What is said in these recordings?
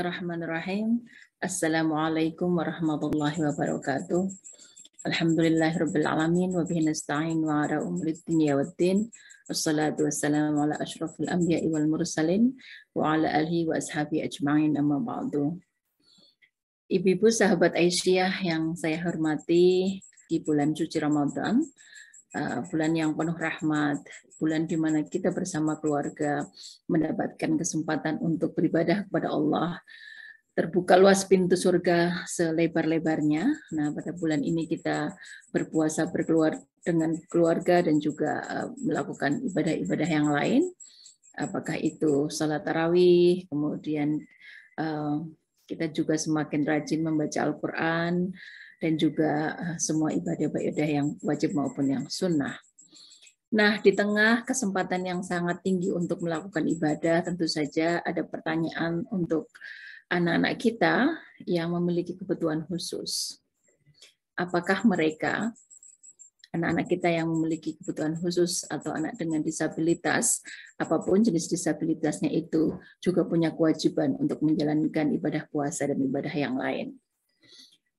Bismillahirrahmanirrahim. Assalamualaikum warahmatullahi wabarakatuh. Alhamdulillahirabbil alamin wa bihi nasta'in wa ala umuri dunya waddin. Wassalatu wassalamu ala asyrafil anbiya'i wal mursalin wa ala alihi wa ashabi ajma'in, amma ba'du. Ibu-ibu sahabat Aisyah yang saya hormati, di bulan suci Ramadan, bulan yang penuh rahmat, bulan di mana kita bersama keluarga mendapatkan kesempatan untuk beribadah kepada Allah. Terbuka luas pintu surga selebar-lebarnya. Nah, pada bulan ini kita berpuasa berkeluar dengan keluarga dan juga melakukan ibadah-ibadah yang lain. Apakah itu salat tarawih, kemudian kita juga semakin rajin membaca Al-Quran, dan juga semua ibadah-ibadah yang wajib maupun yang sunnah. Nah, di tengah kesempatan yang sangat tinggi untuk melakukan ibadah, tentu saja ada pertanyaan untuk anak-anak kita yang memiliki kebutuhan khusus. Apakah mereka, anak-anak kita yang memiliki kebutuhan khusus atau anak dengan disabilitas, apapun jenis disabilitasnya itu, juga punya kewajiban untuk menjalankan ibadah puasa dan ibadah yang lain.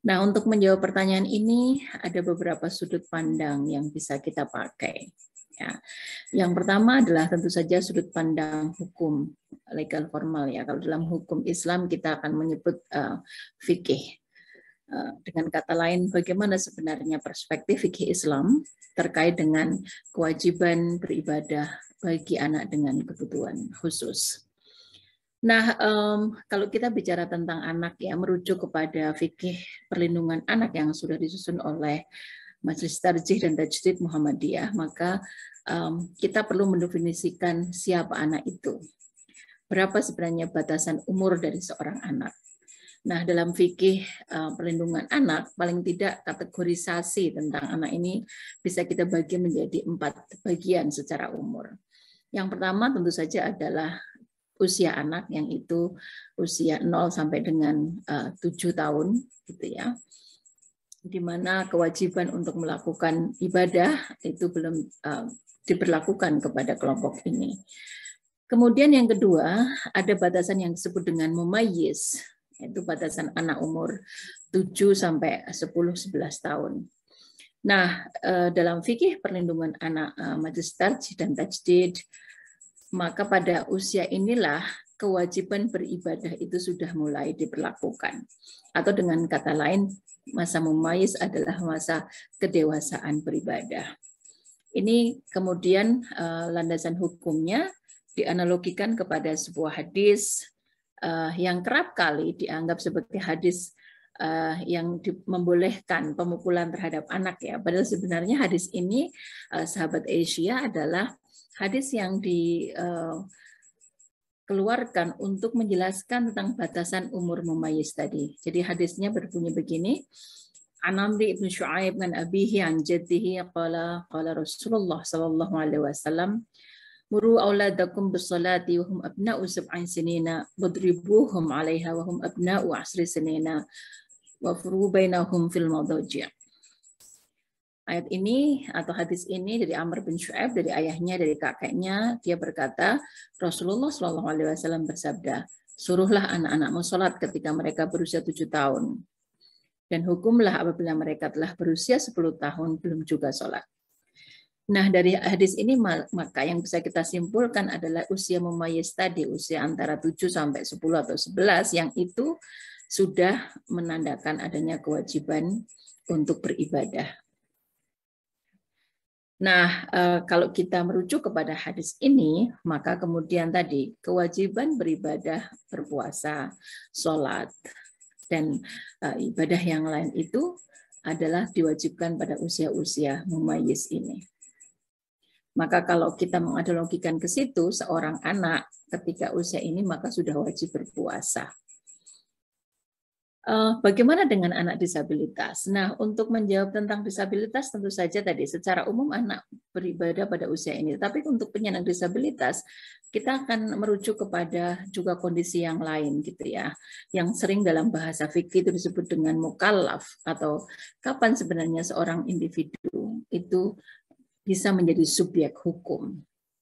Nah, untuk menjawab pertanyaan ini, ada beberapa sudut pandang yang bisa kita pakai. Ya. Yang pertama adalah tentu saja sudut pandang hukum legal formal. Ya, kalau dalam hukum Islam kita akan menyebut fikih. Dengan kata lain, bagaimana sebenarnya perspektif fikih Islam terkait dengan kewajiban beribadah bagi anak dengan kebutuhan khusus. Nah, kalau kita bicara tentang anak, ya merujuk kepada fikih perlindungan anak yang sudah disusun oleh Majelis Tarjih dan Tajdid Muhammadiyah, maka kita perlu mendefinisikan siapa anak itu. Berapa sebenarnya batasan umur dari seorang anak. Nah, dalam fikih perlindungan anak, paling tidak kategorisasi tentang anak ini bisa kita bagi menjadi 4 bagian secara umur. Yang pertama tentu saja adalah usia anak, yang itu usia 0 sampai dengan 7 tahun gitu ya. Di mana kewajiban untuk melakukan ibadah itu belum diberlakukan kepada kelompok ini. Kemudian yang kedua, ada batasan yang disebut dengan mumayyiz, yaitu batasan anak umur 7 sampai 10-11 tahun. Nah, dalam fikih perlindungan anak Majelis Tarjih dan Tajdid, maka pada usia inilah kewajiban beribadah itu sudah mulai diberlakukan. Atau dengan kata lain, masa mumayyiz adalah masa kedewasaan beribadah. Ini kemudian landasan hukumnya dianalogikan kepada sebuah hadis yang kerap kali dianggap sebagai hadis yang membolehkan pemukulan terhadap anak, ya. Padahal sebenarnya hadis ini sahabat Aisyah adalah hadis yang dikeluarkan untuk menjelaskan tentang batasan umur mumayyiz tadi. Jadi hadisnya berbunyi begini, An Amri ibn Shu'aib an abihi an jaddihi qala Rasulullah sallallahu alaihi wasallam, muru auladakum bis-salati wa hum abna'u 7 sinina wadribuhum 'alaiha wa hum abna'u 10 sinina wa furu bainahum fil madaji'. Ayat ini atau hadis ini dari Amr bin Shu'aib, dari ayahnya, dari kakeknya, dia berkata, Rasulullah SAW bersabda, suruhlah anak-anakmu sholat ketika mereka berusia 7 tahun. Dan hukumlah apabila mereka telah berusia 10 tahun belum juga sholat. Nah, dari hadis ini maka yang bisa kita simpulkan adalah usia mumayyiz tadi, usia antara 7 sampai 10 atau 11, yang itu sudah menandakan adanya kewajiban untuk beribadah. Nah, kalau kita merujuk kepada hadis ini, maka kemudian tadi kewajiban beribadah, berpuasa, sholat, dan ibadah yang lain itu adalah diwajibkan pada usia-usia mumayyiz ini. Maka kalau kita menganalogikan ke situ, seorang anak ketika usia ini maka sudah wajib berpuasa. Bagaimana dengan anak disabilitas? Nah, untuk menjawab tentang disabilitas tentu saja tadi secara umum anak beribadah pada usia ini. Tapi untuk penyandang disabilitas kita akan merujuk kepada juga kondisi yang lain gitu ya. Yang sering dalam bahasa fikih itu disebut dengan mukallaf, atau kapan sebenarnya seorang individu itu bisa menjadi subjek hukum.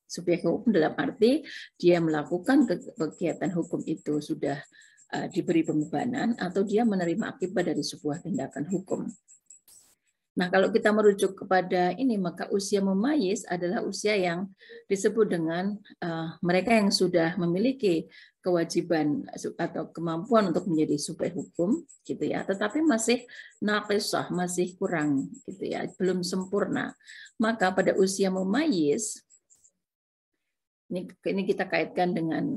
Subjek hukum dalam arti dia melakukan kegiatan hukum itu sudah diberi pembebanan atau dia menerima akibat dari sebuah tindakan hukum. Nah, kalau kita merujuk kepada ini, maka usia memayis adalah usia yang disebut dengan mereka yang sudah memiliki kewajiban atau kemampuan untuk menjadi subjek hukum, gitu ya, tetapi masih naqisah, masih kurang, gitu ya, belum sempurna. Maka pada usia memayis, ini kita kaitkan dengan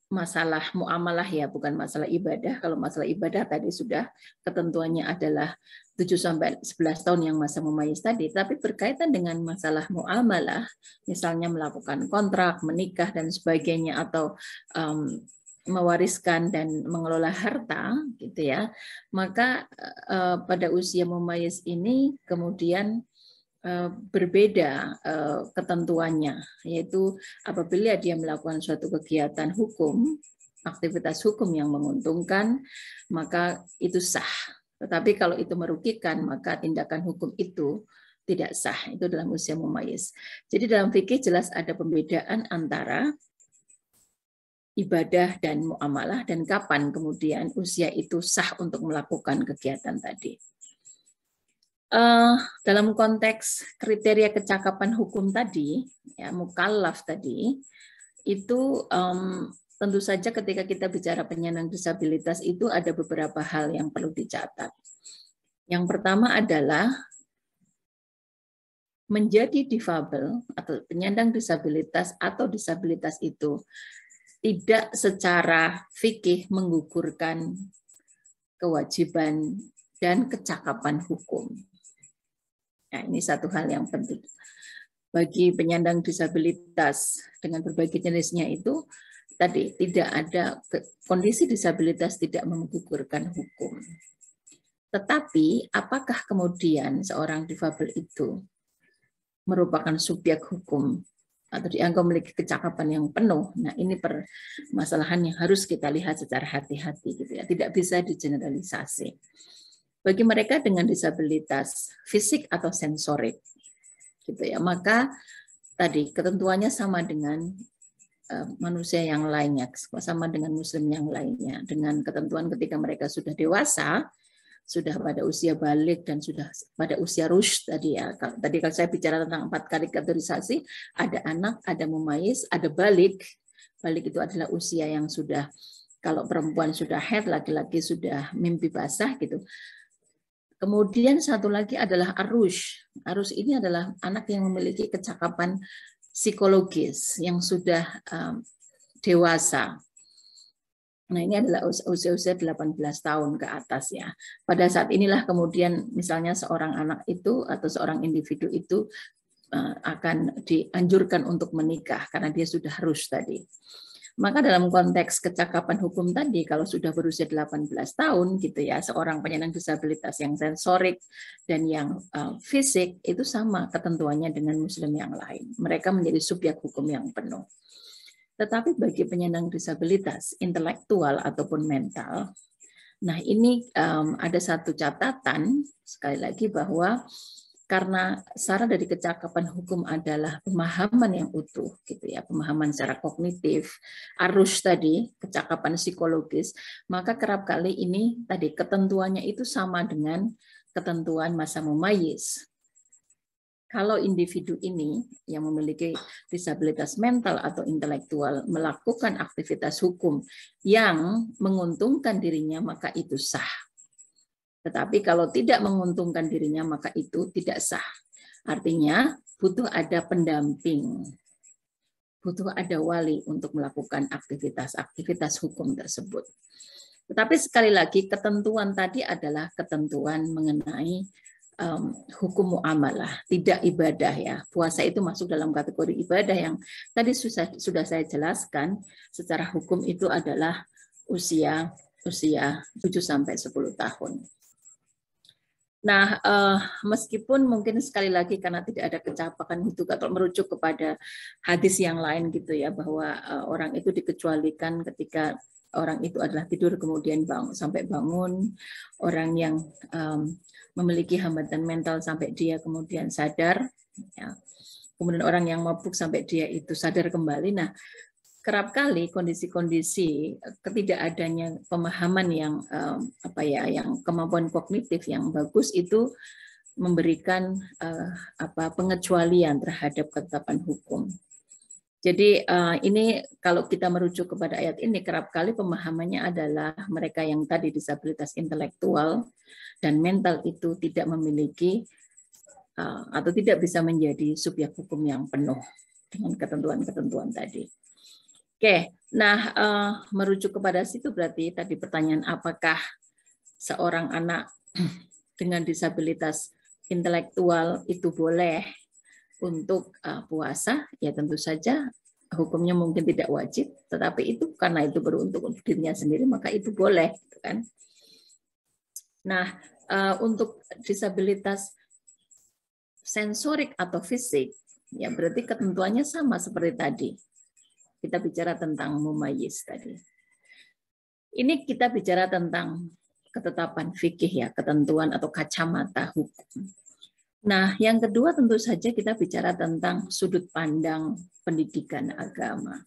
masalah muamalah ya, bukan masalah ibadah. Kalau masalah ibadah tadi sudah ketentuannya adalah 7-11 tahun yang masa memayis tadi, tapi berkaitan dengan masalah muamalah, misalnya melakukan kontrak, menikah dan sebagainya, atau mewariskan dan mengelola harta, gitu ya. Maka pada usia memayis ini kemudian berbeda ketentuannya, yaitu apabila dia melakukan suatu kegiatan hukum, aktivitas hukum yang menguntungkan, maka itu sah. Tetapi kalau itu merugikan, maka tindakan hukum itu tidak sah. Itu dalam usia memayis. Jadi dalam fikih jelas ada pembedaan antara ibadah dan muamalah, dan kapan kemudian usia itu sah untuk melakukan kegiatan tadi. Dalam konteks kriteria kecakapan hukum tadi, ya, mukallaf tadi, itu tentu saja ketika kita bicara penyandang disabilitas itu ada beberapa hal yang perlu dicatat. Yang pertama adalah menjadi difabel atau penyandang disabilitas atau disabilitas itu tidak secara fikih menggugurkan kewajiban dan kecakapan hukum. Nah, ini satu hal yang penting. Bagi penyandang disabilitas dengan berbagai jenisnya itu, tadi tidak ada kondisi disabilitas tidak menggugurkan hukum. Tetapi apakah kemudian seorang difabel itu merupakan subjek hukum atau dianggap memiliki kecakapan yang penuh? Nah, ini permasalahan yang harus kita lihat secara hati-hati, gitu ya. Tidak bisa digeneralisasi. Bagi mereka dengan disabilitas fisik atau sensorik, gitu ya, maka tadi ketentuannya sama dengan manusia yang lainnya, sama dengan muslim yang lainnya, dengan ketentuan ketika mereka sudah dewasa, sudah pada usia balik dan sudah pada usia rushd tadi ya. Tadi kalau saya bicara tentang 4 kali kategorisasi, ada anak, ada mumayyiz, ada balik. Balik itu adalah usia yang sudah, kalau perempuan sudah haid, laki-laki sudah mimpi basah gitu. Kemudian satu lagi adalah arush. Arush ini adalah anak yang memiliki kecakapan psikologis yang sudah dewasa. Nah, ini adalah usia-usia 18 tahun ke atas ya. Pada saat inilah kemudian misalnya seorang anak itu atau seorang individu itu akan dianjurkan untuk menikah karena dia sudah rushd tadi. Maka dalam konteks kecakapan hukum tadi, kalau sudah berusia 18 tahun gitu ya, seorang penyandang disabilitas yang sensorik dan yang fisik itu sama ketentuannya dengan muslim yang lain. Mereka menjadi subjek hukum yang penuh. Tetapi bagi penyandang disabilitas intelektual ataupun mental, nah ini ada satu catatan sekali lagi bahwa karena syarat dari kecakapan hukum adalah pemahaman yang utuh, gitu ya, pemahaman secara kognitif, arush tadi, kecakapan psikologis, maka kerap kali ini tadi ketentuannya itu sama dengan ketentuan masa mumayyiz. Kalau individu ini yang memiliki disabilitas mental atau intelektual melakukan aktivitas hukum yang menguntungkan dirinya, maka itu sah. Tetapi kalau tidak menguntungkan dirinya, maka itu tidak sah. Artinya butuh ada pendamping, butuh ada wali untuk melakukan aktivitas hukum tersebut. Tetapi sekali lagi ketentuan tadi adalah ketentuan mengenai hukum muamalah, tidak ibadah ya. Puasa itu masuk dalam kategori ibadah yang tadi sudah saya jelaskan. Secara hukum itu adalah usia 7-10 tahun. Nah, meskipun mungkin sekali lagi karena tidak ada kecakapan itu, kalau merujuk kepada hadis yang lain gitu ya, bahwa orang itu dikecualikan ketika orang itu adalah tidur kemudian sampai bangun, orang yang memiliki hambatan mental sampai dia kemudian sadar, ya. Kemudian orang yang mabuk sampai dia itu sadar kembali. Nah, kerap kali kondisi-kondisi ketidakadanya pemahaman yang yang kemampuan kognitif yang bagus itu memberikan pengecualian terhadap ketetapan hukum. Jadi ini kalau kita merujuk kepada ayat ini, kerap kali pemahamannya adalah mereka yang tadi disabilitas intelektual dan mental itu tidak memiliki atau tidak bisa menjadi subjek hukum yang penuh dengan ketentuan-ketentuan tadi. Oke, nah merujuk kepada situ berarti tadi pertanyaan apakah seorang anak dengan disabilitas intelektual itu boleh untuk puasa? Ya tentu saja hukumnya mungkin tidak wajib, tetapi itu karena itu beruntung untuk dirinya sendiri maka itu boleh, gitu kan? Nah, untuk disabilitas sensorik atau fisik, ya berarti ketentuannya sama seperti tadi. Kita bicara tentang mumayyiz tadi. Ini kita bicara tentang ketetapan fikih ya, ketentuan atau kacamata hukum. Nah, yang kedua tentu saja kita bicara tentang sudut pandang pendidikan agama.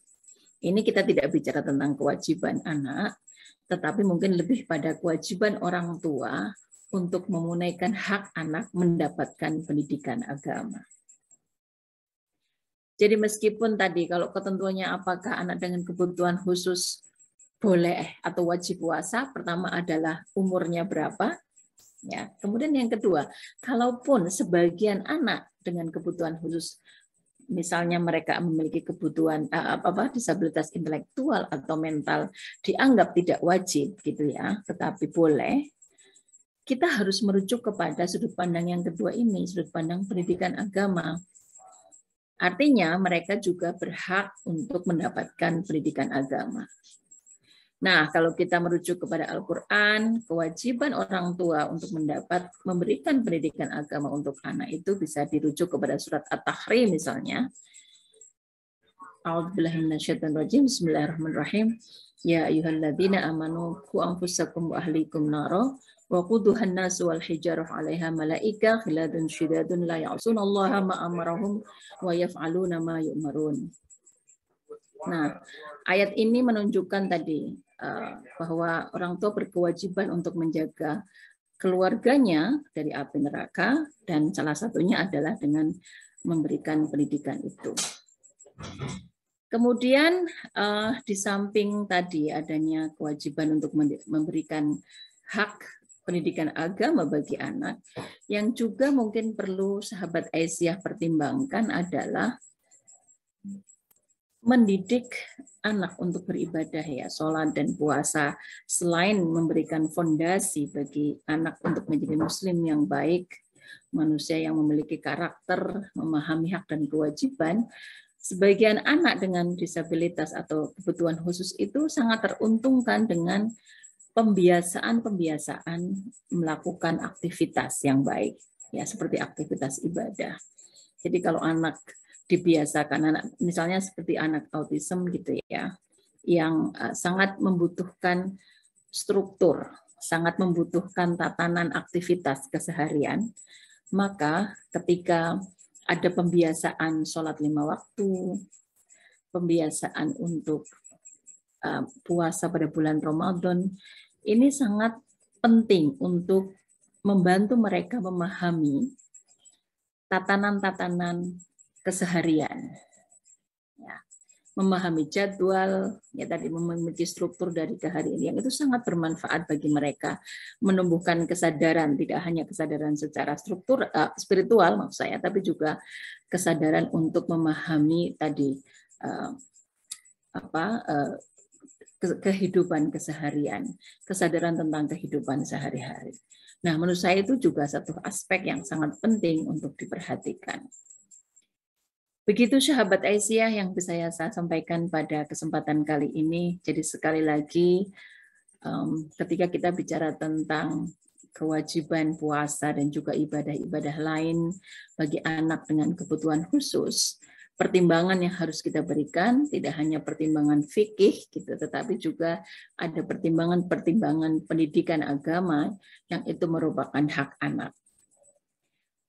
Ini kita tidak bicara tentang kewajiban anak, tetapi mungkin lebih pada kewajiban orang tua untuk menunaikan hak anak mendapatkan pendidikan agama. Jadi meskipun tadi kalau ketentuannya apakah anak dengan kebutuhan khusus boleh atau wajib puasa, pertama adalah umurnya berapa, ya. Kemudian yang kedua, kalaupun sebagian anak dengan kebutuhan khusus, misalnya mereka memiliki kebutuhan disabilitas intelektual atau mental, dianggap tidak wajib gitu ya, tetapi boleh. Kita harus merujuk kepada sudut pandang yang kedua ini, sudut pandang pendidikan agama. Artinya mereka juga berhak untuk mendapatkan pendidikan agama. Nah, kalau kita merujuk kepada Al-Quran, kewajiban orang tua untuk memberikan pendidikan agama untuk anak itu bisa dirujuk kepada surat At-Tahrim misalnya. A'udzubillahi minasyaitonir rajim. Bismillahirrahmanirrahim. Ya ayyuhalladzina amanu qu anfusakum wa ahlikum nara wa quduhan nasu wal hijarah 'alaiha malaika khiladun syidadun la ya'sunallaha ma amarahum wa yaf'aluna ma yu'marun. Nah, ayat ini menunjukkan tadi bahwa orang tua berkewajiban untuk menjaga keluarganya dari api neraka, dan salah satunya adalah dengan memberikan pendidikan itu. Kemudian di samping tadi adanya kewajiban untuk memberikan hak pendidikan agama bagi anak, yang juga mungkin perlu sahabat Aisyah pertimbangkan adalah mendidik anak untuk beribadah ya, sholat dan puasa. Selain memberikan fondasi bagi anak untuk menjadi muslim yang baik, manusia yang memiliki karakter, memahami hak dan kewajiban, sebagian anak dengan disabilitas atau kebutuhan khusus itu sangat teruntungkan dengan pembiasaan melakukan aktivitas yang baik, ya seperti aktivitas ibadah. Jadi kalau anak dibiasakan, anak misalnya seperti anak autism gitu ya, yang sangat membutuhkan struktur, sangat membutuhkan tatanan aktivitas keseharian, maka ketika ada pembiasaan sholat 5 waktu, pembiasaan untuk puasa pada bulan Ramadan, ini sangat penting untuk membantu mereka memahami tatanan-tatanan keseharian, ya, memahami jadwal, ya tadi memiliki struktur dari keharian yang itu sangat bermanfaat bagi mereka, menumbuhkan kesadaran, tidak hanya kesadaran secara struktur spiritual maksud saya, tapi juga kesadaran untuk memahami tadi kehidupan keseharian, kesadaran tentang kehidupan sehari-hari. Nah, menurut saya itu juga satu aspek yang sangat penting untuk diperhatikan. Begitu sahabat Aisyah yang bisa saya sampaikan pada kesempatan kali ini. Jadi sekali lagi, ketika kita bicara tentang kewajiban puasa dan juga ibadah-ibadah lain bagi anak dengan kebutuhan khusus, pertimbangan yang harus kita berikan tidak hanya pertimbangan fikih gitu, tetapi juga ada pertimbangan pendidikan agama yang itu merupakan hak anak.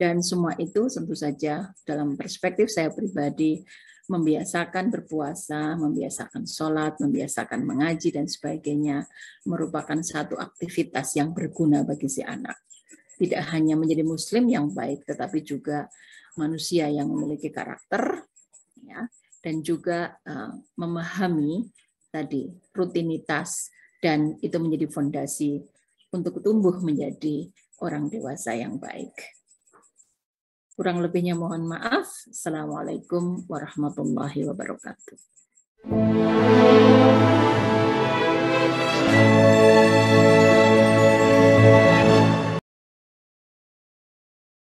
Dan semua itu tentu saja dalam perspektif saya pribadi, membiasakan berpuasa, membiasakan sholat, membiasakan mengaji, dan sebagainya, merupakan satu aktivitas yang berguna bagi si anak. Tidak hanya menjadi muslim yang baik, tetapi juga manusia yang memiliki karakter, ya, dan juga memahami tadi rutinitas, dan itu menjadi fondasi untuk tumbuh menjadi orang dewasa yang baik. Kurang lebihnya mohon maaf. Assalamualaikum warahmatullahi wabarakatuh.